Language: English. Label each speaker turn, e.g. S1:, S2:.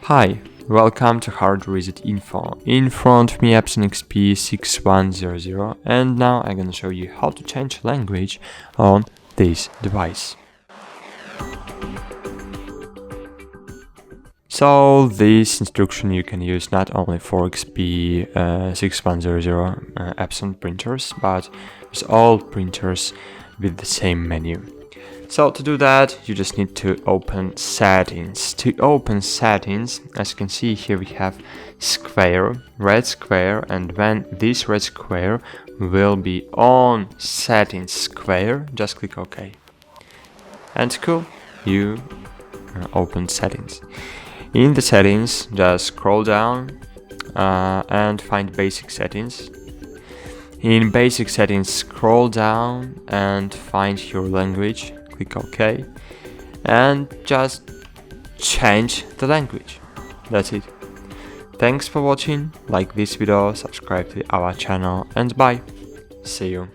S1: Hi, welcome to Hard Reset Info. In front of me Epson XP6100, and now I'm gonna show you how to change language on this device. So this instruction you can use not only for XP6100 Epson printers, but with all printers with the same menu. So to do that, you just need to open settings. To open settings, as you can see here, we have square, red square, and when this red square will be on settings square, just click OK. And cool, you open settings. In the settings, just scroll down and find basic settings. In basic settings, scroll down and find your language. Click OK and just change the language. That's it. Thanks for watching. Like this video, subscribe to our channel, and bye. See you.